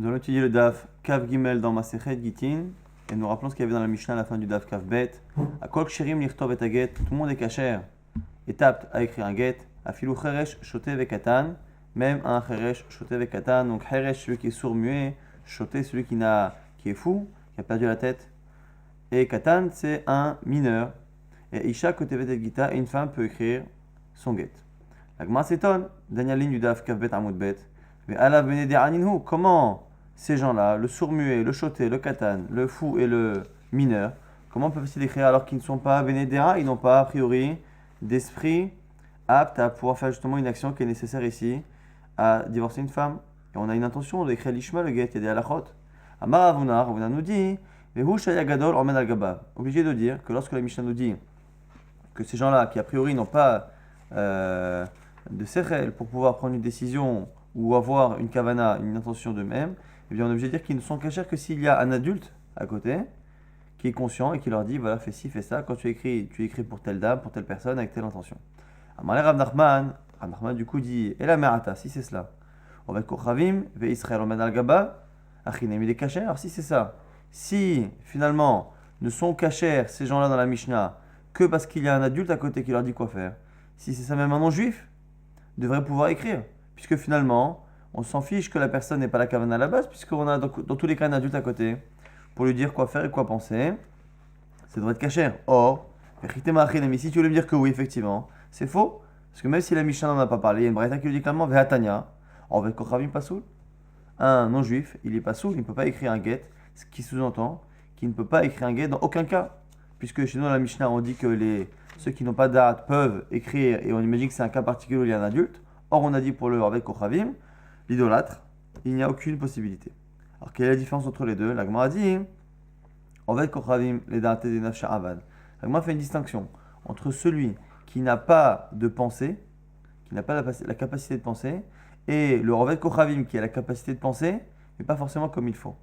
Nous allons étudier le Daf Kav Gimel dans Masechet Gitin et nous rappelons ce qu'il y avait dans la Mishnah à la fin du Daf Kav Bet. A kol ksherim lichtov et aget, tout le monde est kasher, est apte à écrire un get. Afilu cheresh shote vekatan, même un cheresh shote vekatan. Donc cheresh celui qui est sourd muet, shote celui qui est fou, qui a perdu la tête. Et katan c'est un mineur. Et isha kotevet et gita, et une femme peut écrire son get. La Gemara s'étonne, dernière ligne du Daf Kav Bet Amud Bet. Mais ala beneder aninhu, comment ces gens-là, le sourd-muet, le choté, le katan, le fou et le mineur, comment peuvent-ils écrire alors qu'ils ne sont pas benedera, ils n'ont pas a priori d'esprit apte à pouvoir faire justement une action qui est nécessaire ici, à divorcer une femme. Et on a une intention d'écrire l'ishma, le get, il y a des halachot. Amar Ravuna nous dit, vehu shaya gadol ormen al gabav. Obligé de dire que lorsque la Mishnah nous dit que ces gens-là, qui a priori n'ont pas de sechel pour pouvoir prendre une décision ou avoir une kavana, une intention d'eux-mêmes, eh bien on est obligé de dire qu'ils ne sont cachers que s'il y a un adulte à côté qui est conscient et qui leur dit voilà fais ci, fais ça, quand tu écris pour telle dame, pour telle personne avec telle intention. Amalé Rav Nachman du coup dit et la merata, si c'est cela, on va être kochavim ve Israël omen al gaba, achinem il est cacher. Alors si c'est ça, si finalement ne sont cachers ces gens-là dans la Mishnah que parce qu'il y a un adulte à côté qui leur dit quoi faire, si c'est ça même un non-juif devrait pouvoir écrire. Puisque finalement, on s'en fiche que la personne n'ait pas la kavana à la base, puisqu'on a dans tous les cas un adulte à côté pour lui dire quoi faire et quoi penser. Ça devrait être caché. Or, si tu voulais me dire que oui, effectivement, c'est faux. Parce que même si la Mishnah n'en a pas parlé, il y a une braïta qui lui dit clairement Vehatania, en fait, Kochavim Pasoul. Un non-juif, il est pasoul, il ne peut pas écrire un get, ce qui sous-entend qu'il ne peut pas écrire un get dans aucun cas. Puisque chez nous, dans la Mishnah, on dit que ceux qui n'ont pas d'art peuvent écrire, et on imagine que c'est un cas particulier où il y a un adulte. Or, on a dit pour le Rav Kochavim, l'idolâtre, il n'y a aucune possibilité. Alors, quelle est la différence entre les deux? La Gemara dit Rav Kochavim, les Da'ate des Nafsha Avad. La Gemara fait une distinction entre celui qui n'a pas de pensée, qui n'a pas la capacité de penser, et le Rav Kochavim qui a la capacité de penser, mais pas forcément comme il faut.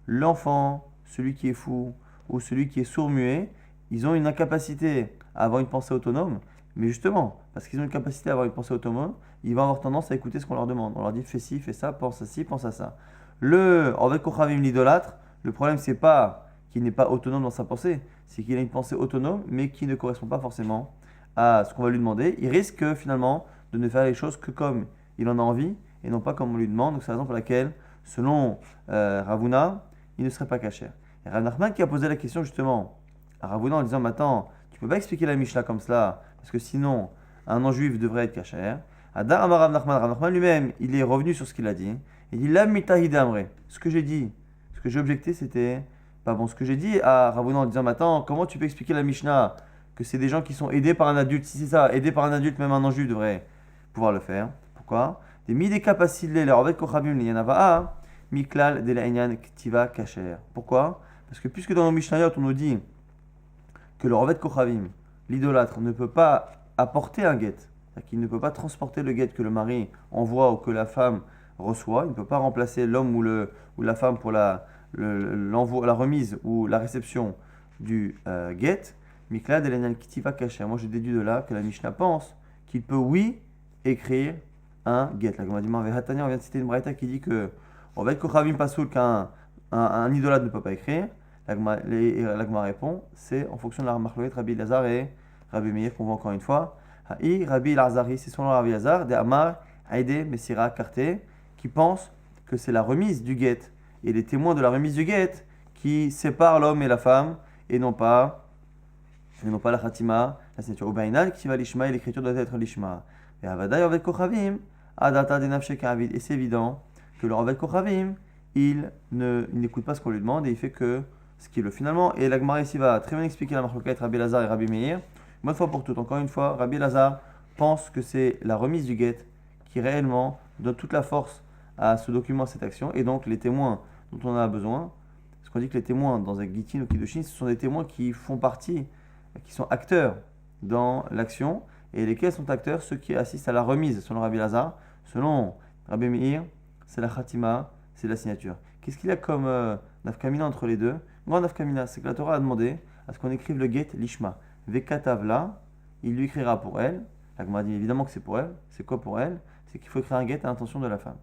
L'enfant, celui qui est fou, ou celui qui est sourd-muet, ils ont une incapacité à avoir une pensée autonome. Mais justement, parce qu'ils ont une capacité à avoir une pensée autonome, ils vont avoir tendance à écouter ce qu'on leur demande. On leur dit fais ci, fais ça, pense à ci, pense à ça. Le Rav Kochavim, l'idolâtre, le problème c'est pas qu'il n'est pas autonome dans sa pensée, c'est qu'il a une pensée autonome, mais qui ne correspond pas forcément à ce qu'on va lui demander. Il risque finalement de ne faire les choses que comme il en a envie, et non pas comme on lui demande. Donc c'est la raison pour laquelle, selon Ravuna, il ne serait pas caché. Et Rav Nachman qui a posé la question justement à Ravuna en disant mais attends, tu peux pas expliquer la Mishnah comme cela, parce que sinon, un non-juif devrait être cacher. Adar Amar Rav Nachman lui-même, il est revenu sur ce qu'il a dit. Il dit la mitahide amre. Ce que j'ai dit, ce que j'ai objecté, c'était pas bon. Ce que j'ai dit à Ravuna en disant, mais attends, comment tu peux expliquer la Mishnah que c'est des gens qui sont aidés par un adulte? Si c'est ça, aidés par un adulte, même un non-juif devrait pouvoir le faire. Pourquoi? Des mideka pasile, leur avec kochabim liyanava, miklal de la enyan ktiva kacher. Pourquoi? Parce que puisque dans nos Mishnayot, on nous dit que le Rav Kochavim, l'idolâtre, ne peut pas apporter un get, c'est-à-dire qu'il ne peut pas transporter le get que le mari envoie ou que la femme reçoit, il ne peut pas remplacer l'homme ou la femme pour la remise ou la réception du get. Mikla de l'enyan kitiva kacher. Moi je déduis de là que la Mishnah pense qu'il peut oui écrire un get. La Gemara dit on vient de citer une braïta qui dit que Rav Kochavim pasoul qu'un idolâtre ne peut pas écrire. La Gemara répond, c'est en fonction de la marloquette Rabbi Lazar et Rabbi Meir qu'on voit encore une fois. Haï Rabbi Lazari, c'est son nom Rabbi Lazar, de Amar, Haïde, Messira, Karté, qui pense que c'est la remise du get et les témoins de la remise du get qui séparent l'homme et la femme et non pas la Khatima, la signature. Obainal, qui va l'Ishma et l'écriture doit être l'Ishma. Et Avadai avec Kochavim, Adata de Nafshe Kavid. Et c'est évident que le Rav Kochavim, il n'écoute pas ce qu'on lui demande et il fait que ce qui est le finalement. Et la Gemara ici va très bien expliquer la marloquette Rabbi Lazar et Rabbi Meir. Une bonne fois pour toutes, encore une fois, Rabbi Lazar pense que c'est la remise du get qui réellement donne toute la force à ce document, à cette action. Et donc les témoins dont on a besoin, parce qu'on dit que les témoins dans un Gitin ou Kiddushin, ce sont des témoins qui font partie, qui sont acteurs dans l'action. Et lesquels sont acteurs? Ceux qui assistent à la remise, selon Rabbi Lazar. Selon Rabbi Meir, c'est la Khatima, c'est la signature. Qu'est-ce qu'il y a comme nafkamina entre les deux? Grand nafkamina, c'est que la Torah a demandé à ce qu'on écrive le get l'ishma. Vekatavla, il lui écrira pour elle. La Gemara dit évidemment que c'est pour elle. C'est quoi pour elle? C'est qu'il faut écrire un get à l'intention de la femme.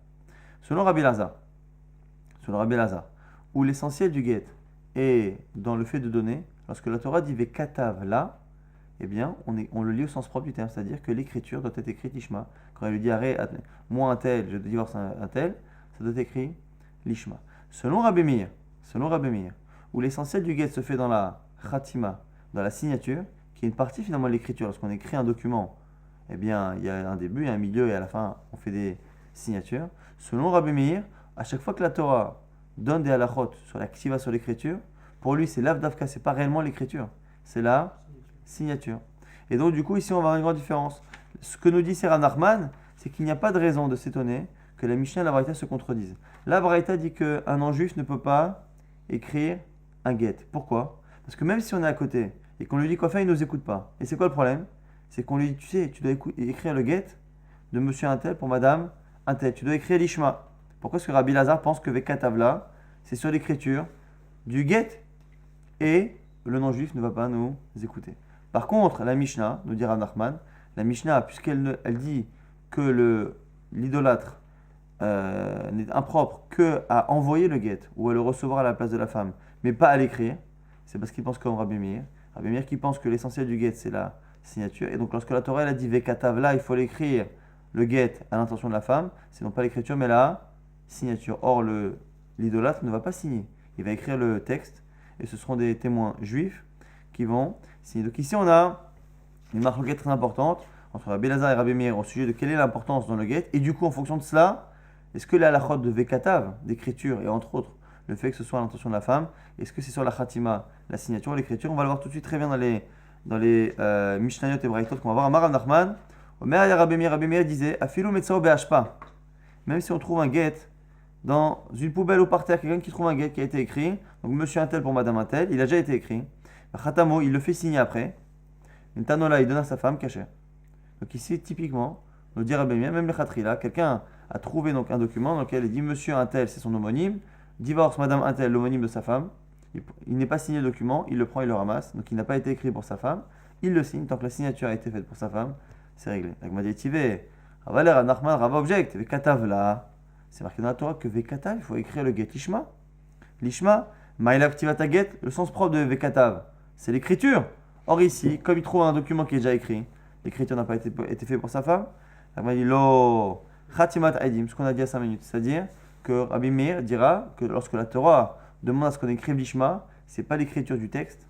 Selon Rabbi Lazar, sur le Rabbi Elazar, où l'essentiel du get est dans le fait de donner, lorsque la Torah dit Vekatav là, eh bien, on le lit au sens propre du terme, c'est-à-dire que l'écriture doit être écrite l'ishma. Quand elle lui dit moi un tel, je divorce un tel, ça doit être écrit l'ishma. Selon Rabbi Meir, où l'essentiel du get se fait dans la khatima, dans la signature, qui est une partie finalement de l'écriture. Lorsqu'on écrit un document, eh bien, il y a un début, il y a un milieu et à la fin, on fait des signatures. Selon Rabbi Meir, à chaque fois que la Torah donne des halachot sur la ktiva, sur l'écriture, pour lui, c'est l'avdavka, c'est pas réellement l'écriture, c'est la signature. Et donc, du coup, ici, on va avoir une grande différence. Ce que nous dit Sarah Nachman, c'est qu'il n'y a pas de raison de s'étonner que la Mishnah et la Braïta se contredisent. La Braïta dit qu'un non-juif ne peut pas écrire un get. Pourquoi? Parce que même si on est à côté et qu'on lui dit quoi faire, il ne nous écoute pas. Et c'est quoi le problème? C'est qu'on lui dit, tu sais, tu dois écrire le get de monsieur un tel pour madame un tel. Tu dois écrire l'ishma. Pourquoi est-ce que Rabbi Lazare pense que Vekatavla, c'est sur l'écriture du get et le non-juif ne va pas nous écouter. Par contre, la Mishnah, nous dira Nachman, la Mishnah, puisqu'elle elle dit que l'idolâtre n'est impropre que à envoyer le get ou à le recevoir à la place de la femme, mais pas à l'écrire, c'est parce qu'il pense comme Rabbi Meir. Rabbi Meir qui pense que l'essentiel du get c'est la signature. Et donc lorsque la Torah elle a dit Vekatavla, il faut l'écrire le get à l'intention de la femme, c'est non pas l'écriture mais la signature. Or l'idolâtre ne va pas signer, il va écrire le texte et ce seront des témoins juifs qui vont signer. Donc ici on a une marque très importante entre Rabbi Elazar et Rabbi Meir au sujet de quelle est l'importance dans le get, et du coup en fonction de cela, est-ce que la halachot de Vekatav, d'écriture, et entre autres le fait que ce soit à l'intention de la femme, est-ce que c'est sur la khatima, la signature, l'écriture? On va le voir tout de suite très bien dans les Mishnayot et Braithot qu'on va voir. Amar Rav Nachman, Omer Rabbi Meir disait Afilu metzao be'ashpa, même si on trouve un get dans une poubelle ou par terre, quelqu'un qui trouve un get qui a été écrit, donc monsieur un tel pour madame un tel, il a déjà été écrit, Khatamo, il le fait signer après, une tanola, il donne à sa femme cachée. Donc ici, typiquement, nous dit Rabbi Meir, même le khatrila, quelqu'un a trouvé donc un document dans lequel il dit monsieur un tel, c'est son homonyme, divorce madame un tel, l'homonyme de sa femme, il n'est pas signé le document, il le prend, il le ramasse, donc il n'a pas été écrit pour sa femme, il le signe, tant que la signature a été faite pour sa femme, c'est réglé. Donc m'a dit Tivé, Avaler Nachman, Rava Object, Vekatav là, c'est marqué dans la Torah que Vekatav, il faut écrire le get lishma. Lishma, Ma'ilav Tivata get, le sens propre de Vekatav, c'est l'écriture. Or ici, comme il trouve un document qui est déjà écrit, l'écriture n'a pas été faite pour sa femme, il m'a dit Lo Khatimat Aidim, ce qu'on a dit à 5 minutes, c'est-à-dire que Rabbi Meir dira que lorsque la Torah demande à ce qu'on écrive l'ishma, c'est pas l'écriture du texte,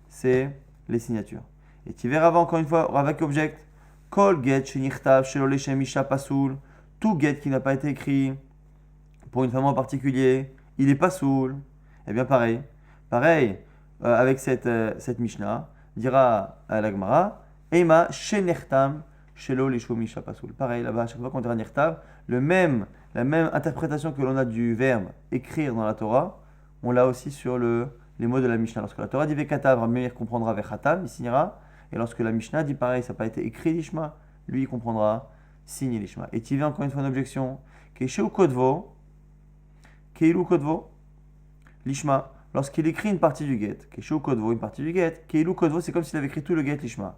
c'est les signatures. Et tu verras encore une fois, Ravak Object, Kol get shenichtav shelo leshem isha pasoul, tout get qui n'a pas été écrit pour une femme en particulier, il est pasoul. Eh bien pareil, avec cette Mishnah, dira à la Gemara, Ema shenichtam shelo leshem isha pasoul. Pareil là-bas, à chaque fois qu'on dira nirtav, la même interprétation que l'on a du verbe écrire dans la Torah, on l'a aussi sur les mots de la Mishnah. Lorsque la Torah dit Vekatav, Rabbi Meir comprendra Vechatam, il signera. Et lorsque la Mishnah dit pareil, ça n'a pas été écrit l'ishma, lui il comprendra signer l'ishma. Et tu viens encore une fois une objection. Keisheu kodvo, keilu kodvo, l'ishma. Lorsqu'il écrit une partie du get, Keisheu kodvo, une partie du get, keilu kodvo, c'est comme s'il avait écrit tout le get l'ishma.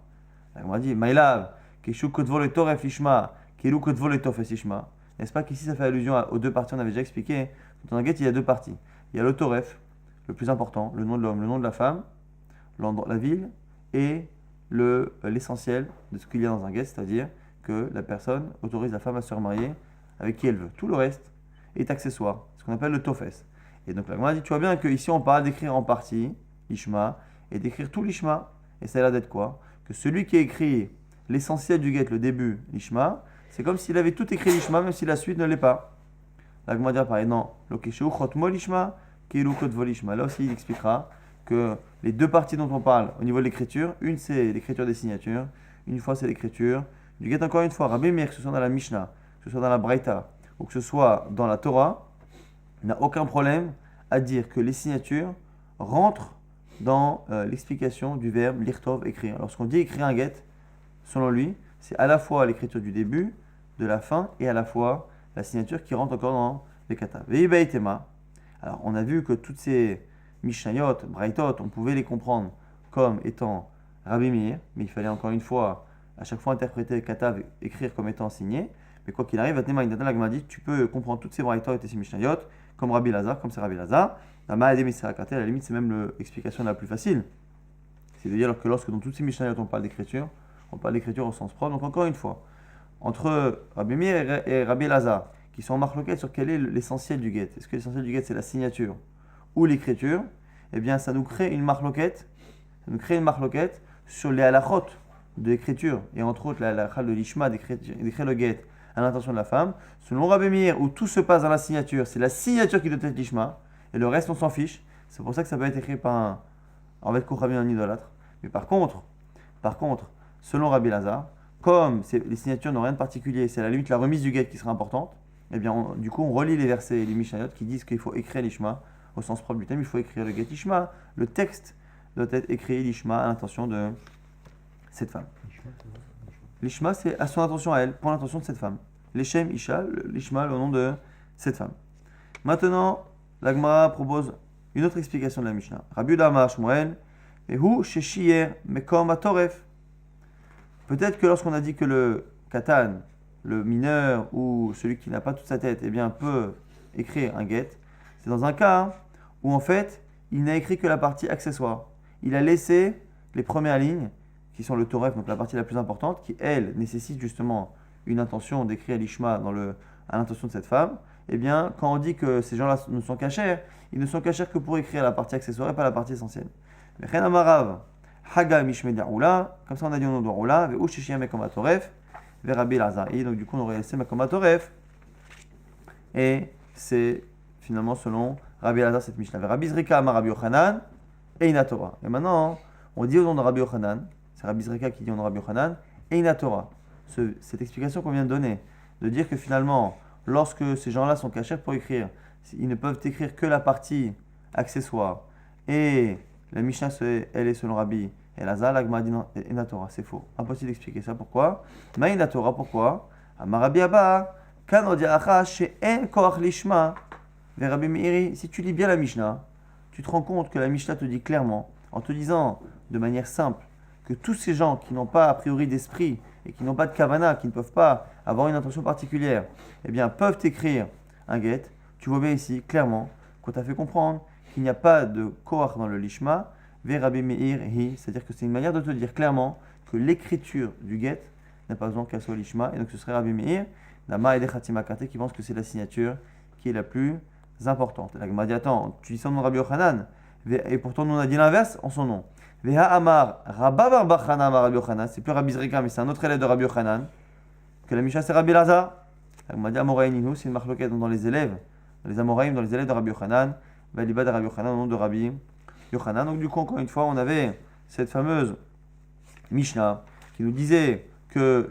On m'a dit, Maïlav, Keisheu kodvo le toref l'ishma, keilu kodvo le tofes l'ishma. N'est-ce pas qu'ici ça fait allusion aux deux parties, on avait déjà expliqué. Dans un get, il y a deux parties. Il y a le toref, le plus important, le nom de l'homme, le nom de la femme, la ville, et l'essentiel de ce qu'il y a dans un get, c'est-à-dire que la personne autorise la femme à se remarier avec qui elle veut. Tout le reste est accessoire, ce qu'on appelle le tofes. Et donc la Gemara dit, tu vois bien qu'ici on parle d'écrire en partie l'ishma et d'écrire tout l'ishma. Et ça a l'air d'être quoi? Que celui qui écrit l'essentiel du get, le début, l'ishma, c'est comme s'il avait tout écrit l'ishma, même si la suite ne l'est pas. La Gemara dit pareil, non, l'okeshu chotmo l'ishma, keilu kodvo l'ishma. Là aussi il expliquera que les deux parties dont on parle au niveau de l'écriture, une c'est l'écriture des signatures, une fois c'est l'écriture du get. Encore une fois, Rabbi Meir, que ce soit dans la Mishnah, que ce soit dans la Braïta, ou que ce soit dans la Torah, n'a aucun problème à dire que les signatures rentrent dans l'explication du verbe lirtov, écrire. Lorsqu'on dit écrire un get, selon lui, c'est à la fois l'écriture du début, de la fin, et à la fois la signature qui rentre encore dans les kata. Veibaitema. Alors on a vu que toutes ces Mishnayot, Braithot, on pouvait les comprendre comme étant Rabbi Meir, mais il fallait encore une fois, à chaque fois interpréter katav, écrire comme étant signé. Mais quoi qu'il arrive, la Gemara dit tu peux comprendre toutes ces braïtot et ces mishnayot comme Rabbi Lazar, comme c'est Rabbi Lazar. La Ma'adé Miserakate, à la limite, c'est même l'explication la plus facile. C'est de dire que lorsque dans toutes ces mishnayot on parle d'écriture au sens propre. Donc encore une fois, entre Rabbi Meir et Rabbi Lazar, qui sont en marloquette sur quel est l'essentiel du get. Est-ce que l'essentiel du get c'est la signature ou l'écriture? Eh bien, ça nous crée une marloquette. Sur les halachot de l'écriture, et entre autres la halakha de l'ishma d'écrire le get à l'intention de la femme. Selon Rabbi Meir, où tout se passe dans la signature, c'est la signature qui doit être l'ishma, et le reste on s'en fiche. C'est pour ça que ça peut être écrit par un idolâtre. Mais par contre, selon Rabbi Lazar, comme les signatures n'ont rien de particulier, c'est à la limite la remise du get qui sera importante, eh bien du coup on relie les versets et les mishnayot qui disent qu'il faut écrire l'ishma au sens propre du thème, il faut écrire le get ishma, le texte doit être écrit l'ishma à l'intention de cette femme. L'ishma, c'est à son intention à elle, pour l'intention de cette femme. L'Eshem Isha, l'ishma, le nom de cette femme. Maintenant, la Gemara propose une autre explication de la Mishnah. Rabbi Yehuda Amar Shmuel, Vehu sheshiyer mekom atoref. Peut-être que lorsqu'on a dit que le katan, le mineur ou celui qui n'a pas toute sa tête, eh bien, peut écrire un get, c'est dans un cas où en fait, il n'a écrit que la partie accessoire. Il a laissé les premières lignes, qui sont le toref, donc la partie la plus importante, qui elle nécessite justement une intention d'écrire l'ishma à l'intention de cette femme. Eh bien, quand on dit que ces gens-là ne sont cachers, ils ne sont cachers que pour écrire la partie accessoire et pas la partie essentielle. Mais chen amarav, haga mishme d'Aroula, comme ça on a dit au nom d'Aroula, ve'u shishia mekom toref, ve'Rabbi Lazar. Et donc du coup on aurait laissé mekom toref. Et c'est finalement selon Rabbi Lazar cette Mishnah. Rabbi Zrika amar Rabbi Yochanan, Eina Torah. Et maintenant, on dit au nom de Rabbi Yochanan, c'est Rabbi Zrika qui dit au nom de Rabbi Yochanan, Eina Torah. Cette explication qu'on vient de donner, de dire que finalement, lorsque ces gens-là sont cachés pour écrire, ils ne peuvent écrire que la partie accessoire. Et la Mishnah, elle est selon Rabbi Elazar, la Gemara dit non, Eina Torah, c'est faux. Impossible d'expliquer ça. Pourquoi? Ma Eina Torah, pourquoi? Amar Rabbi Abba, Kan odiacha she'en koach lishma. Vers Rabbi Meiri, si tu lis bien la Mishnah, tu te rends compte que la Mishnah te dit clairement, en te disant de manière simple, que tous ces gens qui n'ont pas a priori d'esprit et qui n'ont pas de kavana, qui ne peuvent pas avoir une intention particulière, eh bien peuvent écrire un get. Tu vois bien ici clairement qu'on t'a fait comprendre qu'il n'y a pas de koach dans le lishma, vers Rabbi Meir hi, c'est-à-dire que c'est une manière de te dire clairement que l'écriture du get n'a pas besoin qu'elle soit lishma, et donc ce serait Rabbi Meir, Dama et Khatima Kate, qui pense que c'est la signature qui est la plus importante. La Gemara dit attends, tu dis son nom Rabbi Yochanan, et pourtant nous on a dit l'inverse en son nom. Veha Amar Rabba Bar Bachana Amar Rabbi Yochanan, c'est plus Rabbi Zrika, mais c'est un autre élève de Rabbi Yochanan, que la Mishnah c'est Rabbi Lazar. La Gemara dit Amoraïninu, c'est une marloquette dans les élèves, dans les Amoraïm, dans les élèves de Rabbi Yochanan, Valiba de Rabbi Yochanan au nom de Rabbi Yochanan. Donc du coup encore une fois on avait cette fameuse Mishnah qui nous disait que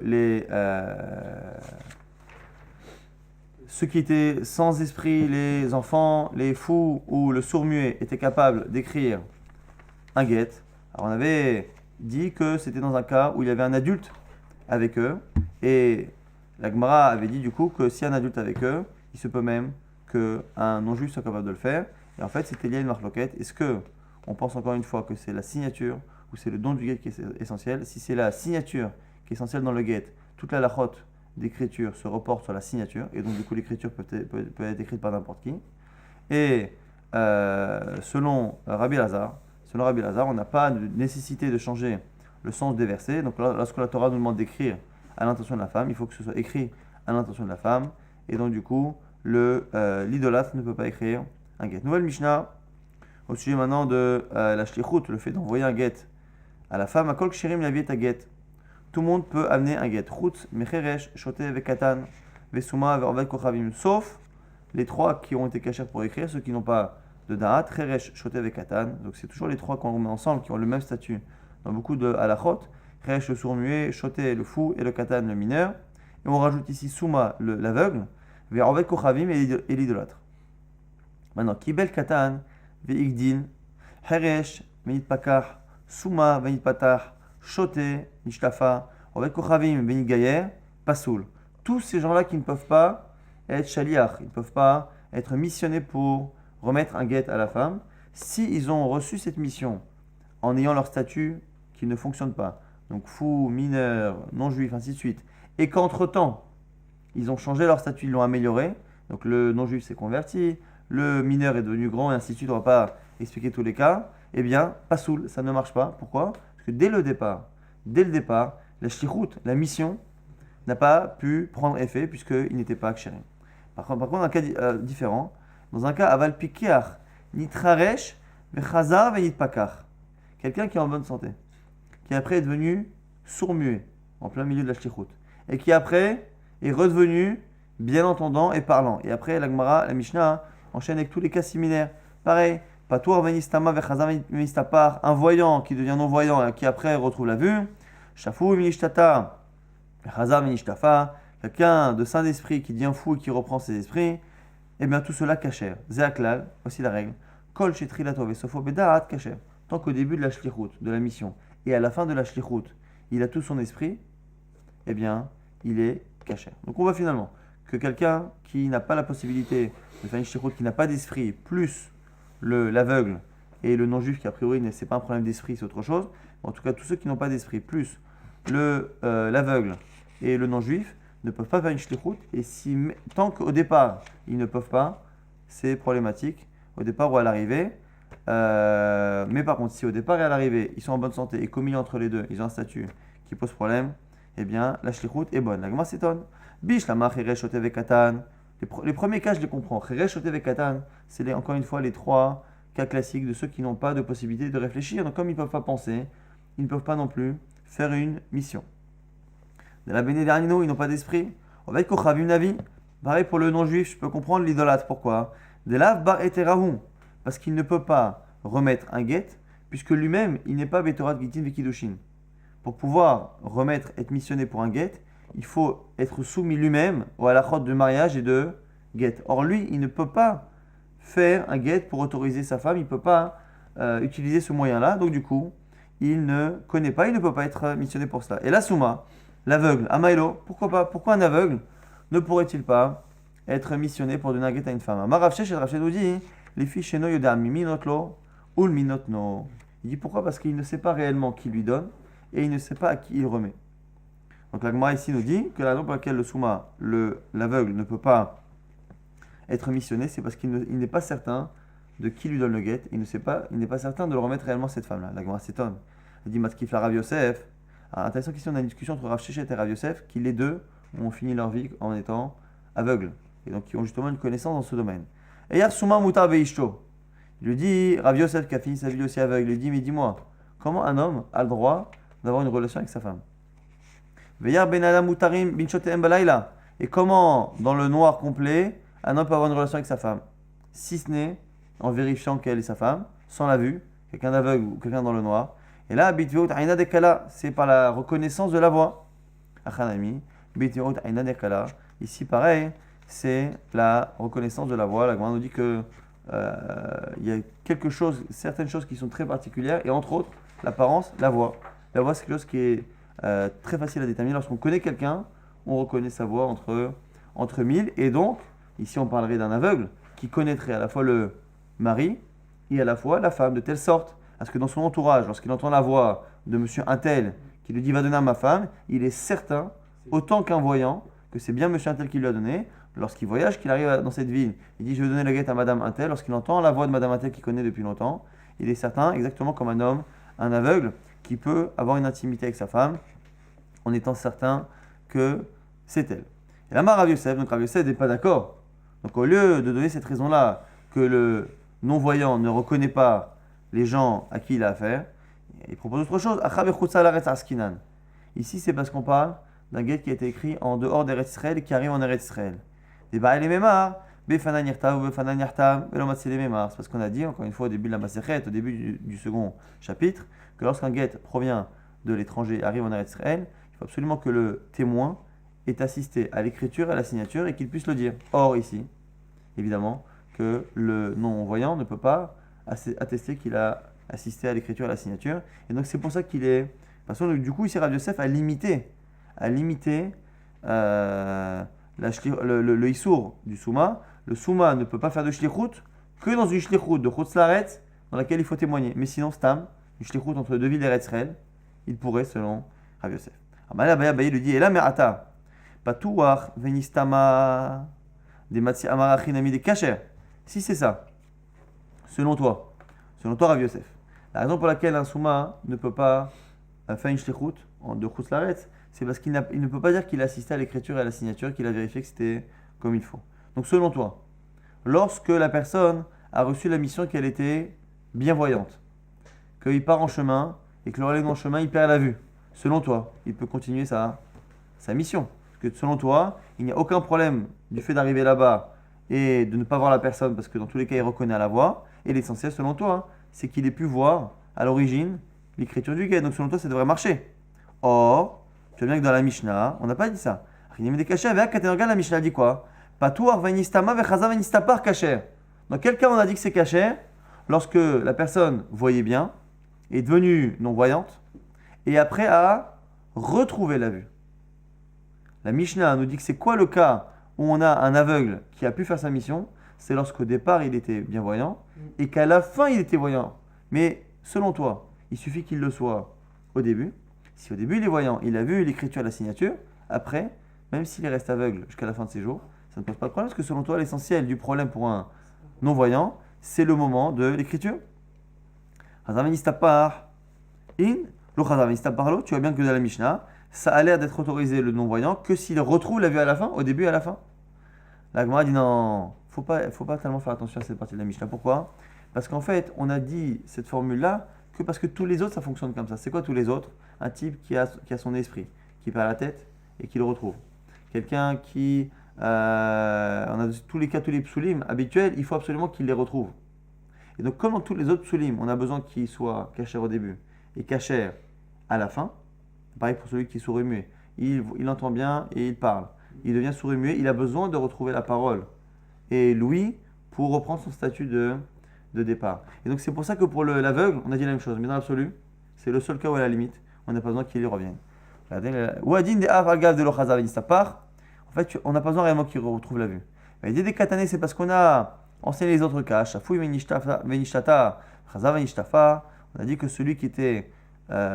ceux qui étaient sans esprit, les enfants, les fous ou le sourd-muet étaient capables d'écrire un get. Alors on avait dit que c'était dans un cas où il y avait un adulte avec eux, et la Gemara avait dit du coup que s'il y a un adulte avec eux, il se peut même qu'un non-juif soit capable de le faire. Et en fait c'était lié à une marloquette. Est-ce que on pense encore une fois que c'est la signature ou c'est le don du get qui est essentiel? Si c'est la signature qui est essentielle dans le get, toute la lachot d'écriture se reporte sur la signature, et donc du coup l'écriture peut être écrite par n'importe qui. Et selon Rabbi Lazar, on n'a pas de nécessité de changer le sens des versets. Donc lorsque la Torah nous demande d'écrire à l'intention de la femme, il faut que ce soit écrit à l'intention de la femme, et donc du coup l'idolâtre ne peut pas écrire un get. Nouvelle Mishnah au sujet maintenant de la shlichut, le fait d'envoyer un get à la femme. À kol ksherim la viet à get. Tout le monde peut amener un get. Chutz, mecheresh, shoté, vekatan, vesuma, vervet, kochavim. Sauf les trois qui ont été cachés pour écrire, ceux qui n'ont pas de da'at, cheresh, shoté, vekatan. Donc c'est toujours les trois qu'on met ensemble qui ont le même statut dans beaucoup de halachot. Cheresh, le sourd-muet, shoté, le fou, et le katan, le mineur. Et on rajoute ici suma, l'aveugle, vervet, kochavim et l'idolâtre. Maintenant, kibel katan, ve'igdin, cheresh, menit pakach, suma, venit patach, Shoté, Nishlafa, avec Kochavim, Benit Gayer, Pasoul. Tous ces gens-là qui ne peuvent pas être shaliach, ils ne peuvent pas être missionnés pour remettre un get à la femme, s'ils ont reçu cette mission en ayant leur statut qui ne fonctionne pas, donc fou, mineur, non-juif, ainsi de suite, et qu'entre-temps, ils ont changé leur statut, ils l'ont amélioré. Donc le non-juif s'est converti, le mineur est devenu grand et ainsi de suite, on ne va pas expliquer tous les cas. Eh bien, pas soul, ça ne marche pas. Pourquoi? Parce que dès le départ, la shlichut, la mission, n'a pas pu prendre effet puisqu'il n'était pas akshérim. Par contre, un cas différent, dans un cas, aval pikiach, nitraresh, vechazar venitpakach. Quelqu'un qui est en bonne santé, qui après est devenu sourd-muet, en plein milieu de la shlichut, et qui après est redevenu bien entendant et parlant. Et après, la Gemara, la Mishnah, enchaîne avec tous les cas similaires. Pareil, patour venistama vechazar venistapar, un voyant qui devient non-voyant et qui après retrouve la vue. Shafou vinishtata, vechazar venishtafa, quelqu'un de saint d'esprit qui devient fou et qui reprend ses esprits. Eh bien, tout cela kasher. Zéaklal, voici la règle. Kol shetrilato vesofo bedaat kasher. Tant qu'au début de la shlichut, de la mission, et à la fin de la shlichut, il a tout son esprit, eh bien, il est kasher. Donc on voit finalement que quelqu'un qui n'a pas la possibilité de faire une shlichut, qui n'a pas d'esprit, plus l'aveugle et le non-juif qui a priori c'est pas un problème d'esprit, c'est autre chose. En tout cas, tous ceux qui n'ont pas d'esprit, plus l'aveugle et le non-juif, ne peuvent pas faire une shlichut. Et tant qu'au départ, ils ne peuvent pas, c'est problématique. Au départ ou à l'arrivée. Mais par contre, si au départ et à l'arrivée, ils sont en bonne santé et qu'au milieu entre les deux, ils ont un statut qui pose problème, eh bien, la shlichut est bonne. La Gemara s'étonne. Bish lama cheresh ote vekatan. Les premiers cas, je les comprends. Cheresh ote vekatan, c'est encore une fois les trois cas classiques de ceux qui n'ont pas de possibilité de réfléchir. Donc, comme ils ne peuvent pas penser, ils ne peuvent pas non plus faire une mission. De la Bénédernino, ils n'ont pas d'esprit. On va être kochavim navi. Pareil pour le non-juif, je peux comprendre l'idolâtre. Pourquoi? De la bar eterahum. Parce qu'il ne peut pas remettre un get, puisque lui-même, il n'est pas Betorat Gitin Vekidushin. Pour pouvoir remettre, être missionné pour un get, il faut être soumis lui-même au halachot de mariage et de get. Or, lui, il ne peut pas faire un get pour autoriser sa femme, il ne peut pas utiliser ce moyen-là. Donc, du coup, il ne connaît pas, il ne peut pas être missionné pour cela. Et la Souma, l'aveugle, Amailo, pourquoi pas? Pourquoi un aveugle ne pourrait-il pas être missionné pour donner un get à une femme? Amar Rav Sheshet, Rav Sheshet nous dit, les fiches chez nous, Yoda Minotlo, ou le Minotno. Il dit pourquoi? Parce qu'il ne sait pas réellement qui lui donne et il ne sait pas à qui il remet. Donc la Gemara ici nous dit que la raison pour laquelle le Souma, l'aveugle, ne peut pas être missionné, c'est parce qu'il n'est pas certain de qui lui donne le get, il n'est pas certain de le remettre réellement à cette femme-là. La Gemara s'étonne. Elle dit Matkif la Rav Yosef. Alors, intéressant ici, on a une discussion entre Rav Sheshet et Rav Yosef, qui les deux ont fini leur vie en étant aveugles, et donc qui ont justement une connaissance dans ce domaine. Et Yar Souma Mutar Veishto. Il lui dit, Rav Yosef qui a fini sa vie aussi aveugle, il lui dit, mais dis-moi, comment un homme a le droit d'avoir une relation avec sa femme? Veyar Ben Adam Mutarim Binchotem Balayla. Et comment, dans le noir complet, un homme peut avoir une relation avec sa femme? Si ce n'est en vérifiant qu'elle est sa femme, sans la vue, quelqu'un d'aveugle ou quelqu'un dans le noir. Et là, Bitveut Aina Dekala, c'est par la reconnaissance de la voix. Achanami, Bitveut Aina Dekala. Ici, pareil, c'est la reconnaissance de la voix. La Gemara nous dit que il y a certaines choses qui sont très particulières, et entre autres, l'apparence, la voix. La voix, c'est quelque chose qui est très facile à déterminer. Lorsqu'on connaît quelqu'un, on reconnaît sa voix entre mille. Et donc, ici, on parlerait d'un aveugle qui connaîtrait à la fois le mari et à la fois la femme, de telle sorte à ce que dans son entourage, lorsqu'il entend la voix de monsieur Untel qui lui dit va donner à ma femme, il est certain, autant qu'un voyant, que c'est bien monsieur Untel qui lui a donné. Lorsqu'il voyage, qu'il arrive dans cette ville, il dit je vais donner la guette à madame Untel. Lorsqu'il entend la voix de madame Untel qu'il connaît depuis longtemps, il est certain, exactement comme un homme, un aveugle, qui peut avoir une intimité avec sa femme en étant certain que c'est elle. Et là, Rav Yosef, donc Rav Yosef n'est pas d'accord. Donc au lieu de donner cette raison-là, que le non-voyant ne reconnaît pas les gens à qui il a affaire, il propose autre chose. Ici, c'est parce qu'on parle d'un guet qui a été écrit en dehors d'Eretz Israël et qui arrive en Eretz Israël. C'est parce qu'on a dit, encore une fois, au début de la Masechet, au début du second chapitre, que lorsqu'un guet provient de l'étranger et arrive en Eretz Israël, il faut absolument que le témoin ait assisté à l'écriture et à la signature et qu'il puisse le dire. Or, ici, évidemment, que le non-voyant ne peut pas attester qu'il a assisté à l'écriture et à la signature. Et donc, c'est pour ça qu'il est... Parce que, du coup, ici, Rav Yosef a limité le Issour du Souma. Le Souma ne peut pas faire de shlichut que dans une shlichut de Chutz Laaretz dans laquelle il faut témoigner. Mais sinon, Stam, une shlichut entre deux villes d'Eretz Israël, il pourrait, selon Rav Yosef. Abaye lui dit, et là, Merata, Patouach venistama des matzi amarachinami des kacher. Si c'est ça, selon toi Rav Yosef, la raison pour laquelle un souma ne peut pas faire une shlichut de chutz laaretz, c'est parce qu'il ne peut pas dire qu'il a assisté à l'écriture et à la signature, qu'il a vérifié que c'était comme il faut. Donc selon toi, lorsque la personne a reçu la mission qu'elle était bienvoyante, qu'il part en chemin et que le en chemin il perd la vue, selon toi, il peut continuer sa mission. Parce que selon toi, il n'y a aucun problème du fait d'arriver là-bas et de ne pas voir la personne parce que dans tous les cas il reconnaît à la voix. Et l'essentiel selon toi, c'est qu'il ait pu voir à l'origine l'écriture du guet. Donc selon toi, ça devrait marcher. Or, tu vois bien que dans la Mishnah, on n'a pas dit ça. La Mishnah dit quoi? Patouar venistama vechaza venistapar kacher. Dans quel cas on a dit que c'est kacher? Lorsque la personne voyait bien, est devenue non-voyante, et après a retrouvé la vue. La Mishnah nous dit que c'est quoi le cas où on a un aveugle qui a pu faire sa mission? C'est lorsqu'au départ il était bien voyant, et qu'à la fin il était voyant. Mais selon toi, il suffit qu'il le soit au début. Si au début il est voyant, il a vu l'écriture et la signature, après, même s'il reste aveugle jusqu'à la fin de ses jours, ça ne pose pas de problème, parce que selon toi, l'essentiel du problème pour un non-voyant, c'est le moment de l'écriture. Tu vois bien que dans la Mishnah, ça a l'air d'être autorisé le non-voyant que s'il retrouve la vue à la fin, au début et à la fin. La Gemara dit non, faut pas tellement faire attention à cette partie de la Mishnah. Pourquoi? Parce qu'en fait, on a dit cette formule-là que parce que tous les autres, ça fonctionne comme ça. C'est quoi tous les autres? Un type qui a son esprit, qui perd la tête et qui le retrouve. Quelqu'un qui... on a tous les cas, tous les psulim habituels, il faut absolument qu'il les retrouve. Et donc, comme dans tous les autres psulim, on a besoin qu'il soit caché au début et caché à la fin. Pareil pour celui qui est sourd et muet. Il entend bien et il parle. Il devient sourd et muet, il a besoin de retrouver la parole et l'ouïe pour reprendre son statut de départ. Et donc, c'est pour ça que pour l'aveugle, on a dit la même chose. Mais dans l'absolu, c'est le seul cas où à la limite, on n'a pas besoin qu'il y revienne. Ouadin de Avagav de l'Ochazav Nistapar. En fait, on n'a pas besoin réellement qu'il retrouve la vue. Mais des katané, c'est parce qu'on a enseigné les autres cas. Shafouy Venishtata, Chazav Venishtafa. On a dit que celui qui était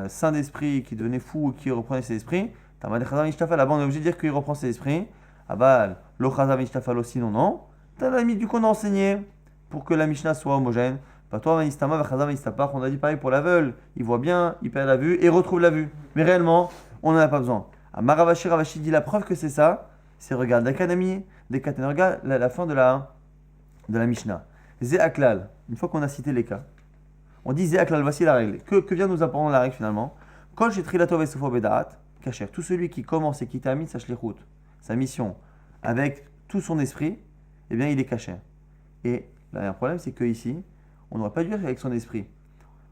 saint d'esprit, qui devenait fou ou qui reprenait ses esprits, Tamad Chazav Venishtafa, là-bas on est obligé de dire qu'il reprend ses esprits. Abal, lo Chazav Venishtafa, aussi non. T'as la limite du qu'on a enseigné pour que la Mishnah soit homogène. Patouar Venistama, Chazav Venistapar. On a dit pareil pour l'aveugle. Il voit bien, il perd la vue et retrouve la vue. Mais réellement, on n'en a pas besoin. Maravashi Ravashi dit la preuve que c'est ça. C'est regarde l'Académie des Katan, regarde la fin de la Mishnah. Zéaklal, une fois qu'on a cité les cas, on dit Zéaklal, voici la règle. Que vient nous apprendre la règle finalement? Kol shetrilato vesofo bedaat, kacher. Tout celui qui commence et qui termine sa shlichut, sa mission, avec tout son esprit, eh bien il est kacher. Et le problème c'est que ici, on n'aurait pas dû dire avec son esprit.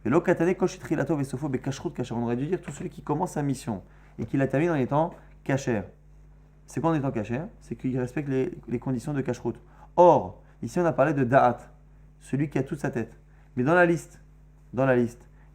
Et l'okatane kol shetrilato vesofo bekashrut kacher. On aurait dû dire tout celui qui commence sa mission et qui la termine en étant kacher. C'est quoi en étant caché? C'est qu'il respecte les conditions de cacheroute. Or, ici on a parlé de da'at, celui qui a toute sa tête. Mais dans la liste, il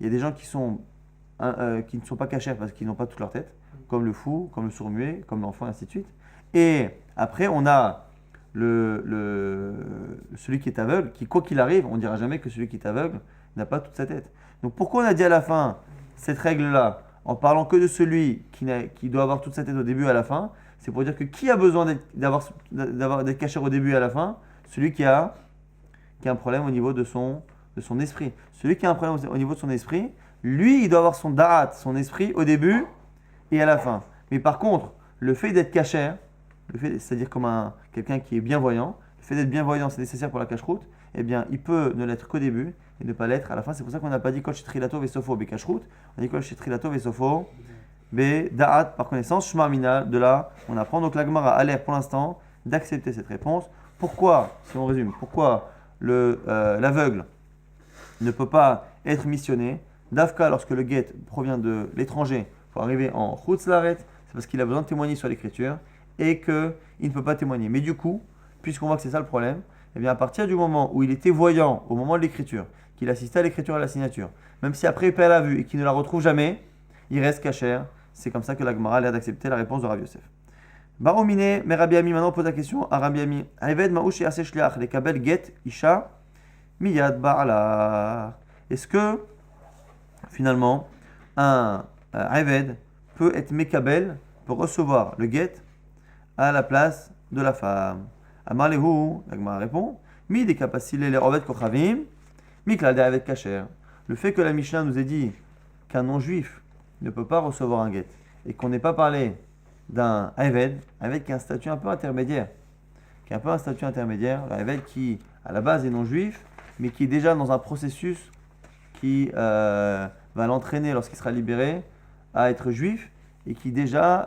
y a des gens qui ne sont pas cachés parce qu'ils n'ont pas toute leur tête, comme le fou, comme le sourd-muet, comme l'enfant, et ainsi de suite. Et après, on a celui qui est aveugle, qui, quoi qu'il arrive, on ne dira jamais que celui qui est aveugle n'a pas toute sa tête. Donc pourquoi on a dit à la fin cette règle-là, en parlant que de celui qui doit avoir toute sa tête au début et à la fin? C'est pour dire que qui a besoin d'être caché au début et à la fin? Celui qui a un problème au niveau de son esprit. Celui qui a un problème au niveau de son esprit, lui, il doit avoir son da'at, son esprit au début et à la fin. Mais par contre, le fait d'être caché, c'est-à-dire comme quelqu'un qui est bienvoyant, le fait d'être bienvoyant, c'est nécessaire pour la cacheroute, eh bien, il peut ne l'être qu'au début et ne pas l'être à la fin. C'est pour ça qu'on n'a pas dit kol shetrilato vesofo be cacheroute, on a dit kol shetrilato vesofo B, Da'at, par connaissance, Shma Mina, de là, on apprend. Donc la Gemara a l'air pour l'instant d'accepter cette réponse. Pourquoi, si on résume, pourquoi l'aveugle ne peut pas être missionné? Dafka, lorsque le guet provient de l'étranger pour arriver en Chutz Laaretz, c'est parce qu'il a besoin de témoigner sur l'écriture et qu'il ne peut pas témoigner. Mais du coup, puisqu'on voit que c'est ça le problème, eh bien à partir du moment où il était voyant au moment de l'écriture, qu'il assistait à l'écriture et à la signature, même si après il perd la vue et qu'il ne la retrouve jamais, il reste caché. C'est comme ça que la Gemara a l'air d'accepter la réponse de Rav Yosef. Baromine, mais Rabbi Ami maintenant pose la question à Rabbi Ami. Ayved ma'ush et aseh shliach le kabel get isha miyad ba'ala. Est-ce que finalement un Ayved peut être mekabel, peut recevoir le get à la place de la femme. Amar lehu, la Gemara répond, mi des kapasile les rovet kochavim, mikla de avec kacher. Le fait que la Mishnah nous ait dit qu'un non-juif ne peut pas recevoir un guet et qu'on n'ait pas parlé d'un Eved qui a un statut un peu intermédiaire, le Eved qui à la base est non-juif, mais qui est déjà dans un processus qui va l'entraîner lorsqu'il sera libéré à être juif et qui déjà,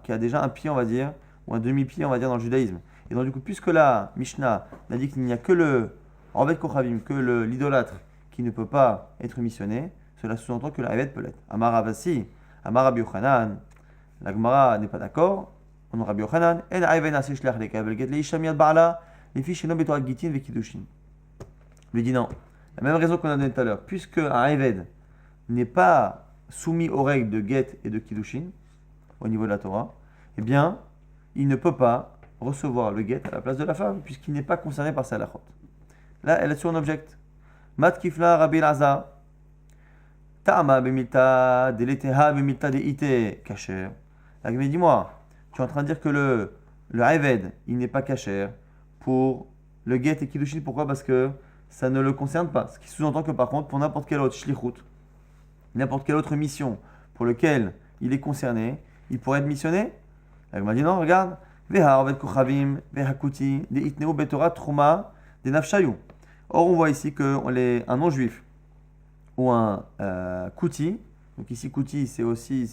qui a déjà un pied, on va dire, ou un demi-pied, on va dire, dans le judaïsme. Et donc du coup, puisque la Mishnah a dit qu'il n'y a que le Orvet Kochavim, que l'idolâtre qui ne peut pas être missionné, cela sous-entend que la Eved peut l'être. Amar Avasi, Amar Rabbi Yochanan, la Gemara n'est pas d'accord. On a Rabbi Yochanan, En Aven Aseh Shlach Lekabel Get Leisha Miad Ba'ala, les fiches Shenom Betorat Gitin Vekidushin. Lui dit non. La même raison qu'on a donné tout à l'heure, puisque un Eved n'est pas soumis aux règles de Get et de Kiddushin, au niveau de la Torah, eh bien, il ne peut pas recevoir le Get à la place de la femme, puisqu'il n'est pas concerné par sa halachot. Là, elle est sur un object. Mat Kifla Rabbi Elazar, Ta'ama Bemilta, Deleteha Bemilta Deite, Kacher. La Gemara, dis-moi, tu es en train de dire que le Eved, il n'est pas Kacher pour le Get et Kiddushin. Pourquoi? Parce que ça ne le concerne pas. Ce qui sous-entend que par contre, pour n'importe quel autre shlichut, n'importe quelle autre mission pour laquelle il est concerné, il pourrait être missionné. Elle m'a dit non, regarde. Or, on voit ici qu'un non-juif ou un kouti, donc ici kouti, c'est aussi